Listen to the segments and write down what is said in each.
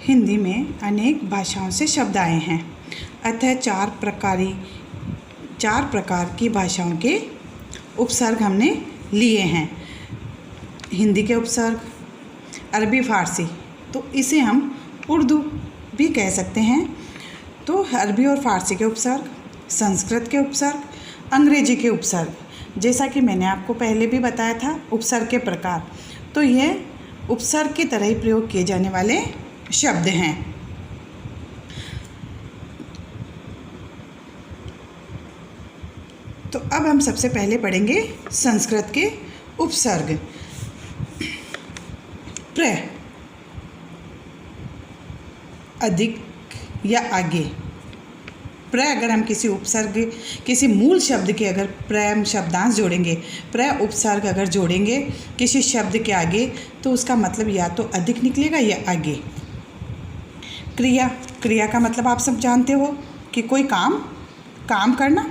हिंदी में अनेक भाषाओं से शब्द आए हैं, अतः चार प्रकार की भाषाओं के उपसर्ग हमने लिए हैं। हिंदी के उपसर्ग, अरबी फारसी, तो इसे हम उर्दू भी कह सकते हैं। तो अरबी और फारसी के उपसर्ग, संस्कृत के उपसर्ग, अंग्रेजी के उपसर्ग, जैसा कि मैंने आपको पहले भी बताया था उपसर्ग के प्रकार, तो यह उपसर्ग की तरह ही प्रयोग किए जाने वाले शब्द हैं। तो अब हम सबसे पहले पढ़ेंगे संस्कृत के उपसर्ग। प्र, अधिक या आगे। प्र अगर हम किसी उपसर्ग, किसी मूल शब्द के अगर प्र शब्दांश जोड़ेंगे, प्र उपसर्ग अगर जोड़ेंगे किसी शब्द के आगे, तो उसका मतलब या तो अधिक निकलेगा या आगे। क्रिया, क्रिया का मतलब आप सब जानते हो कि कोई काम करना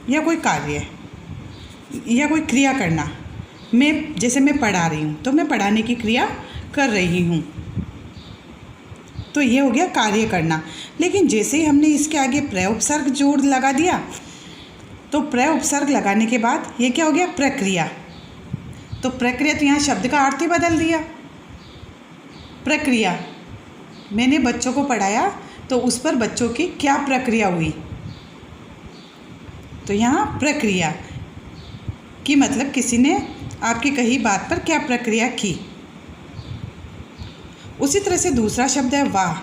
या कोई कार्य या कोई क्रिया करना। जैसे मैं पढ़ा रही हूँ तो मैं पढ़ाने की क्रिया कर रही हूँ, तो ये हो गया कार्य करना। लेकिन जैसे ही हमने इसके आगे प्र उपसर्ग जोड़ लगा दिया, तो प्र उपसर्ग लगाने के बाद ये क्या हो गया, प्रक्रिया। तो प्रक्रिया, तो यहाँ शब्द का अर्थ ही बदल दिया। प्रक्रिया, मैंने बच्चों को पढ़ाया तो उस पर बच्चों की क्या प्रक्रिया हुई, तो यहाँ प्रक्रिया की मतलब किसी ने आपकी कही बात पर क्या प्रक्रिया की। उसी तरह से दूसरा शब्द है वाह।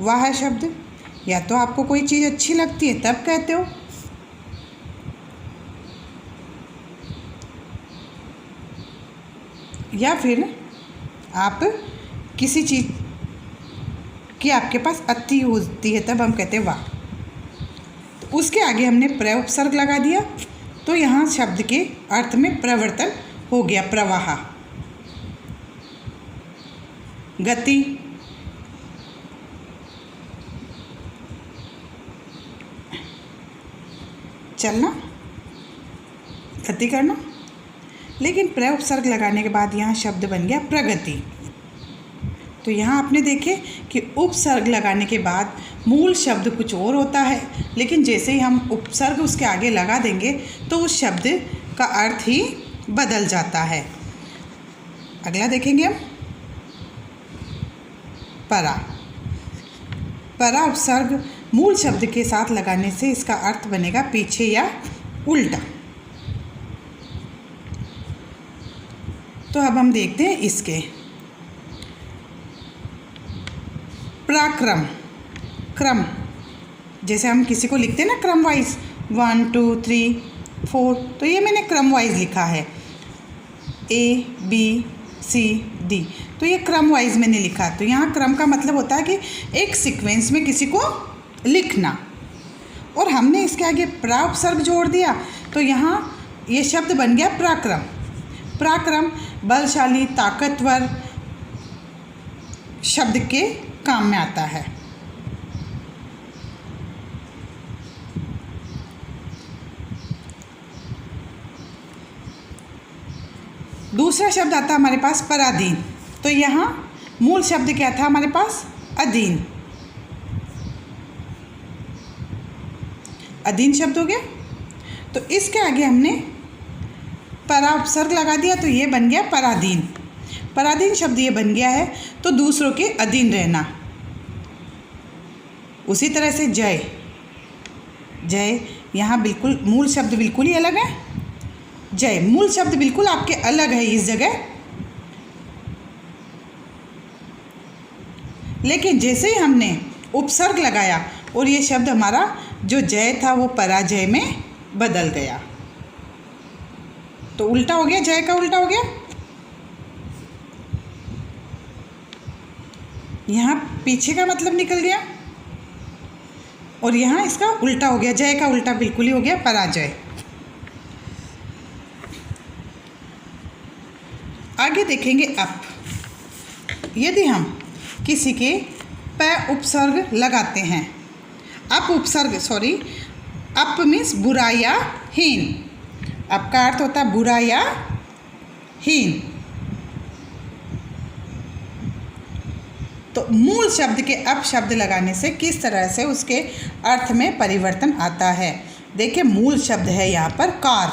वाह है शब्द, या तो आपको कोई चीज़ अच्छी लगती है तब कहते हो, या फिर आप किसी चीज़ की आपके पास अति होती है तब हम कहते हैं वाह। तो उसके आगे हमने प्र उपसर्ग लगा दिया, तो यहाँ शब्द के अर्थ में परिवर्तन हो गया। प्रवाह, गति, चलना, गति करना। लेकिन प्र उपसर्ग लगाने के बाद यहाँ शब्द बन गया प्रगति। तो यहाँ आपने देखे कि उपसर्ग लगाने के बाद मूल शब्द कुछ और होता है, लेकिन जैसे ही हम उपसर्ग उसके आगे लगा देंगे तो उस शब्द का अर्थ ही बदल जाता है। अगला देखेंगे हम परा। परा उपसर्ग मूल शब्द के साथ लगाने से इसका अर्थ बनेगा पीछे या उल्टा। तो अब हम देखते हैं इसके पराक्रम। क्रम, जैसे हम किसी को लिखते हैं ना क्रम वाइज, 1 2 3 4, तो ये मैंने क्रम वाइज लिखा है ABCD, तो ये क्रम वाइज मैंने लिखा। तो यहाँ क्रम का मतलब होता है कि एक सीक्वेंस में किसी को लिखना, और हमने इसके आगे प्रा उपसर्ग जोड़ दिया, तो यहाँ ये शब्द बन गया पराक्रम। पराक्रम बलशाली, ताकतवर शब्द के काम में आता है। दूसरा शब्द आता है हमारे पास पराधीन। तो यहाँ मूल शब्द क्या था हमारे पास, अधीन। अधीन शब्द हो गया, तो इसके आगे हमने परा उपसर्ग लगा दिया, तो ये बन गया पराधीन। पराधीन शब्द ये बन गया है, तो दूसरों के अधीन रहना। उसी तरह से जय, जय यहाँ बिल्कुल मूल शब्द बिल्कुल ही अलग है। जय मूल शब्द बिल्कुल आपके अलग है इस जगह, लेकिन जैसे ही हमने उपसर्ग लगाया और ये शब्द हमारा जो जय था वो पराजय में बदल गया, तो उल्टा हो गया, जय का उल्टा हो गया। यहाँ पीछे का मतलब निकल गया और यहाँ इसका उल्टा हो गया, जय का उल्टा बिल्कुल ही हो गया पराजय। आगे देखेंगे अप। यदि हम किसी के प उपसर्ग लगाते हैं, अप मीन्स बुरा या हीन। अप का अर्थ होता है बुरा या हीन। तो मूल शब्द के अपशब्द लगाने से किस तरह से उसके अर्थ में परिवर्तन आता है। देखिए मूल शब्द है यहाँ पर कार।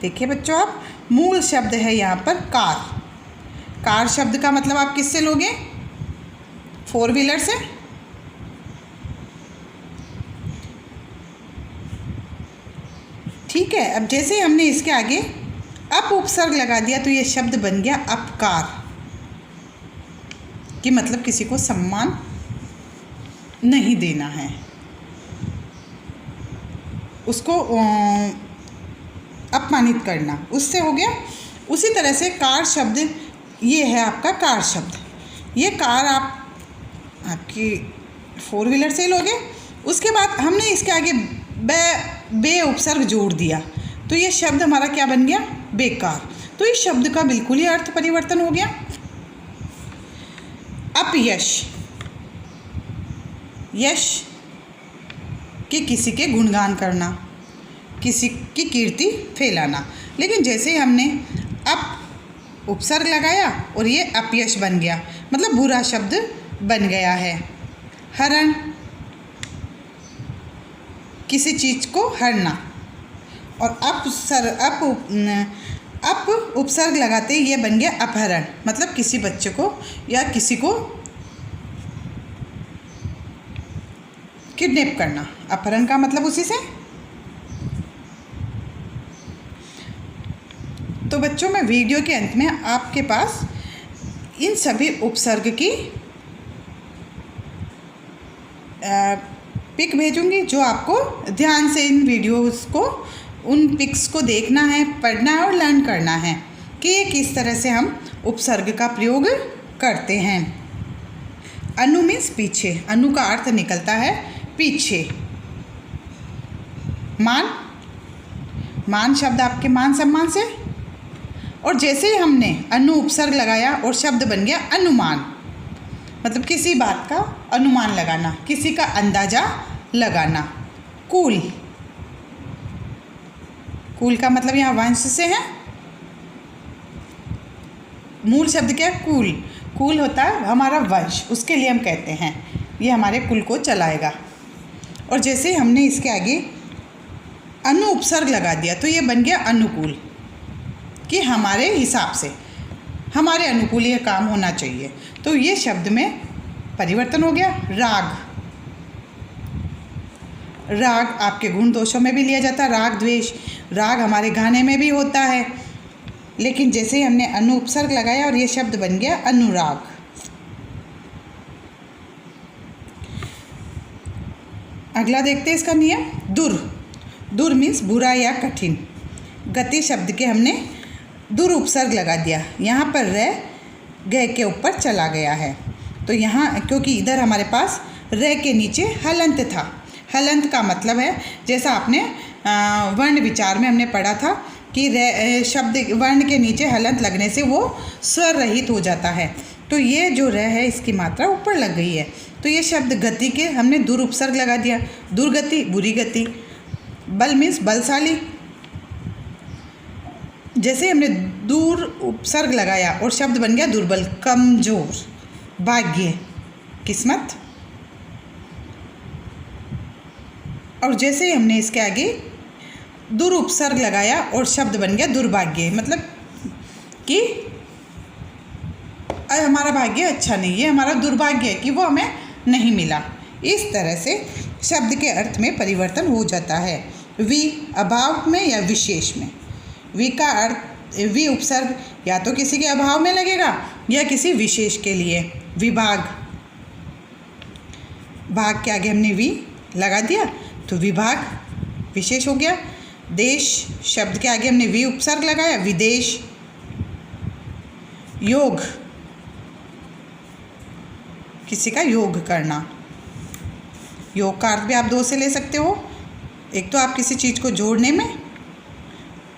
देखिए बच्चों, आप मूल शब्द है यहाँ पर कार। कार शब्द का मतलब आप किससे लोगे? 4 व्हीलर से। ठीक है, अब जैसे हमने इसके आगे अप उपसर्ग लगा दिया तो ये शब्द बन गया अपकार, कि मतलब किसी को सम्मान नहीं देना है, उसको अपमानित करना, उससे हो गया। उसी तरह से कार शब्द, ये है आपका कार शब्द। ये कार आपकी 4 व्हीलर से लोगे। उसके बाद हमने इसके आगे बे उपसर्ग जोड़ दिया तो ये शब्द हमारा क्या बन गया? बेकार। तो इस शब्द का बिल्कुल ही अर्थ परिवर्तन हो गया। अपयश, यश कि किसी के गुणगान करना, किसी की कीर्ति फैलाना। लेकिन जैसे ही हमने अप उपसर्ग लगाया और ये अपयश बन गया, मतलब बुरा शब्द बन गया है। हरण, किसी चीज़ को हरना, और अप उपसर्ग लगाते ही ये बन गया अपहरण, मतलब किसी बच्चे को या किसी को किडनैप करना। अपहरण का मतलब उसी से। तो बच्चों, मैं वीडियो के अंत में आपके पास इन सभी उपसर्ग की पिक भेजूंगी, जो आपको ध्यान से इन वीडियोस को, उन पिक्स को देखना है, पढ़ना है और लर्न करना है कि ये किस तरह से हम उपसर्ग का प्रयोग करते हैं। अनु मीन्स पीछे। अनु का अर्थ निकलता है पीछे। मान, मान शब्द आपके मान सम्मान से, और जैसे ही हमने अनु उपसर्ग लगाया और शब्द बन गया अनुमान, मतलब किसी बात का अनुमान लगाना, किसी का अंदाजा लगाना। कुल, कुल का मतलब यहाँ वंश से है। मूल शब्द क्या है? कुल। कुल होता है हमारा वंश, उसके लिए हम कहते हैं ये हमारे कुल को चलाएगा। और जैसे हमने इसके आगे अनु उपसर्ग लगा दिया तो ये बन गया अनुकूल, कि हमारे हिसाब से, हमारे अनुकूल ये काम होना चाहिए। तो ये शब्द में परिवर्तन हो गया। राग, राग आपके गुण दोषों में भी लिया जाता है। राग द्वेष, राग हमारे गाने में भी होता है। लेकिन जैसे ही हमने अनु उपसर्ग लगाया और ये शब्द बन गया अनुराग। अगला देखते हैं इसका नियम। दुर, दुर मीन्स बुरा या कठिन। गति शब्द के हमने दुर उपसर्ग लगा दिया, यहाँ पर रह गए के ऊपर चला गया है। तो यहाँ क्योंकि इधर हमारे पास रह के नीचे हलंत था। हलंत का मतलब है, जैसा आपने वर्ण विचार में हमने पढ़ा था कि शब्द वर्ण के नीचे हलंत लगने से वो स्वर रहित हो जाता है। तो ये जो रह है इसकी मात्रा ऊपर लग गई है, तो ये शब्द गति के हमने दुर उपसर्ग लगा दिया। दुर्गति, बुरी गति। बल मीन्स बलशाली, जैसे हमने दूर उपसर्ग लगाया और शब्द बन गया दुर्बल, कमजोर। भाग्य, किस्मत। और जैसे हमने इसके आगे दुर उपसर्ग लगाया और शब्द बन गया दुर्भाग्य, मतलब कि हमारा भाग्य अच्छा नहीं है, हमारा दुर्भाग्य है कि वो हमें नहीं मिला। इस तरह से शब्द के अर्थ में परिवर्तन हो जाता है। वि अभाव में या विशेष में। वि का अर्थ, वि उपसर्ग या तो किसी के अभाव में लगेगा या किसी विशेष के लिए। विभाग, भाग के आगे हमने वि लगा दिया तो विभाग विशेष हो गया। देश शब्द के आगे हमने वि उपसर्ग लगाया, विदेश। योग, किसी का योग करना। योग का अर्थ भी आप दो से ले सकते हो, एक तो आप किसी चीज़ को जोड़ने में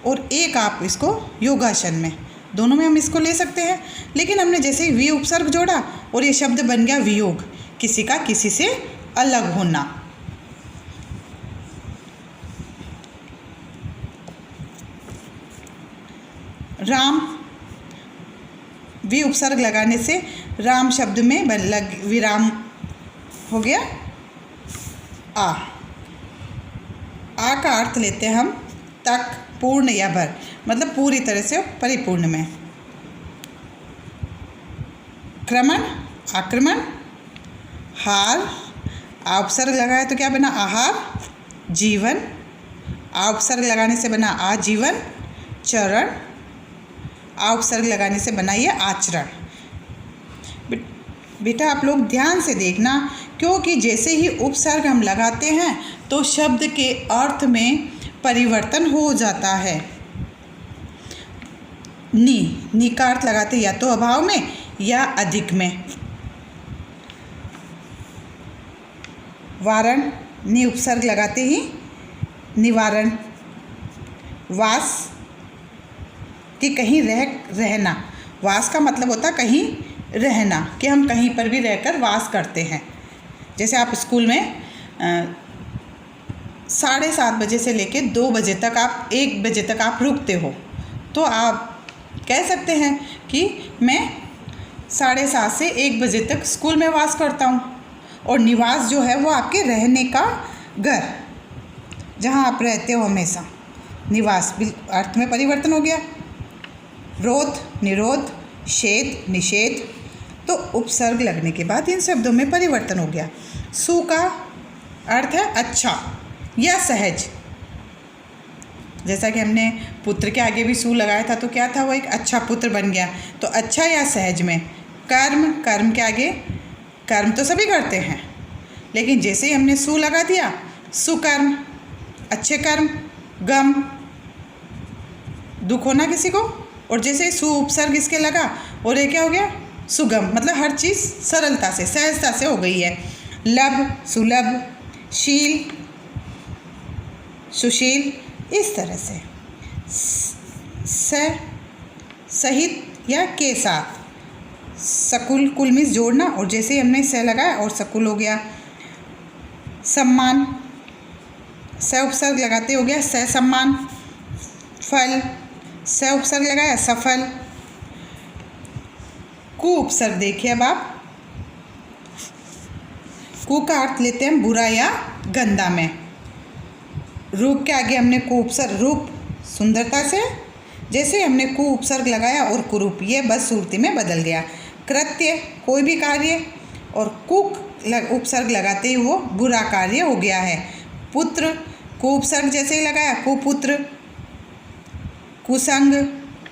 और एक आप इसको योगासन में, दोनों में हम इसको ले सकते हैं। लेकिन हमने जैसे ही वि उपसर्ग जोड़ा और ये शब्द बन गया वियोग, किसी का किसी से अलग होना। राम, वि उपसर्ग लगाने से राम शब्द में विराम हो गया आ। आ का अर्थ लेते हैं हम तक, पूर्ण या भर, मतलब पूरी तरह से परिपूर्ण में। क्रमण आक्रमण। हार आ उपसर्ग लगाया तो क्या बना आहार। जीवन आ उपसर्ग लगाने से बना आजीवन। चरण आ उपसर्ग लगाने से बना ये आचरण। बेटा आप लोग ध्यान से देखना, क्योंकि जैसे ही उपसर्ग हम लगाते हैं तो शब्द के अर्थ में परिवर्तन हो जाता है। नी का अर्थ लगाते या तो अभाव में या अधिक में। वारण नी उपसर्ग लगाते ही निवारण। वास कि कहीं रहना। वास का मतलब होता है कहीं रहना, कि हम कहीं पर भी रहकर वास करते हैं। जैसे आप स्कूल में 7:30 बजे से लेकर 2 बजे तक, आप 1 बजे तक आप रुकते हो, तो आप कह सकते हैं कि मैं 7:30 से 1 बजे तक स्कूल में वास करता हूँ। और निवास जो है वो आपके रहने का घर, जहाँ आप रहते हो हमेशा। निवास अर्थ में परिवर्तन हो गया। रोध निरोध, शेद निषेध। तो उपसर्ग लगने के बाद इन शब्दों में परिवर्तन हो गया। सु का अर्थ है अच्छा या सहज। जैसा कि हमने पुत्र के आगे भी सु लगाया था तो क्या था, वो एक अच्छा पुत्र बन गया। तो अच्छा या सहज में। कर्म कर्म के आगे, कर्म तो सभी करते हैं, लेकिन जैसे ही हमने सु लगा दिया, सुकर्म अच्छे कर्म। गम दुख होना किसी को, और जैसे सु उपसर्ग इसके लगा और ये क्या हो गया, सुगम, मतलब हर चीज़ सरलता से सहजता से हो गई है। लब सुलभ, शील सुशील, इस तरह से। सहित या के साथ। सकुल कुल में जोड़ना, और जैसे ही हमने स लगाया और सकुल हो गया। सम्मान स उपसर्ग लगाते हो गया स सम्मान। फल स उपसर्ग लगाया सफल। कु उपसर्ग देखिए अब आप। कु का अर्थ लेते हैं हम बुरा या गंदा में। रूप के आगे हमने कु उपसर्ग, रूप सुंदरता से, जैसे हमने कु उपसर्ग लगाया और कुरूप, ये बस सूरती में बदल गया। कृत्य कोई भी कार्य, और कुक उपसर्ग लगाते ही वो बुरा कार्य हो गया है। पुत्र कु उपसर्ग जैसे ही लगाया कुपुत्र, कुसंग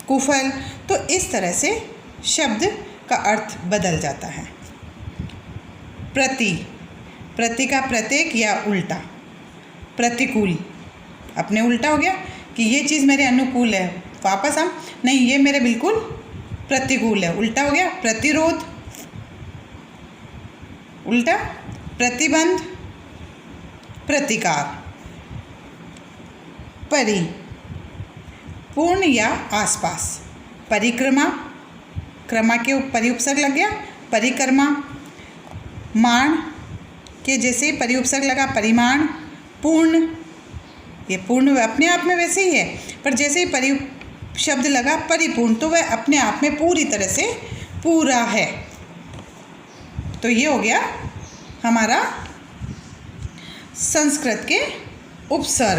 कुफल। तो इस तरह से शब्द का अर्थ बदल जाता है। प्रति प्रति का प्रत्येक या उल्टा। प्रतिकूल अपने उल्टा हो गया कि ये चीज़ मेरे अनुकूल है, वापस हम नहीं, ये मेरे बिल्कुल प्रतिकूल है, उल्टा हो गया। प्रतिरोध उल्टा। प्रतिबंध प्रतिकार। परि पूर्ण या आसपास। परिक्रमा क्रमा के परि उपसर्ग लग गया परिक्रमा। माण के जैसे परि उपसर्ग लगा परिमाण। पूर्ण, ये पूर्ण अपने आप में वैसे ही है, पर जैसे ही परि शब्द लगा परिपूर्ण, तो वह अपने आप में पूरी तरह से पूरा है। तो ये हो गया हमारा संस्कृत के उपसर्ग।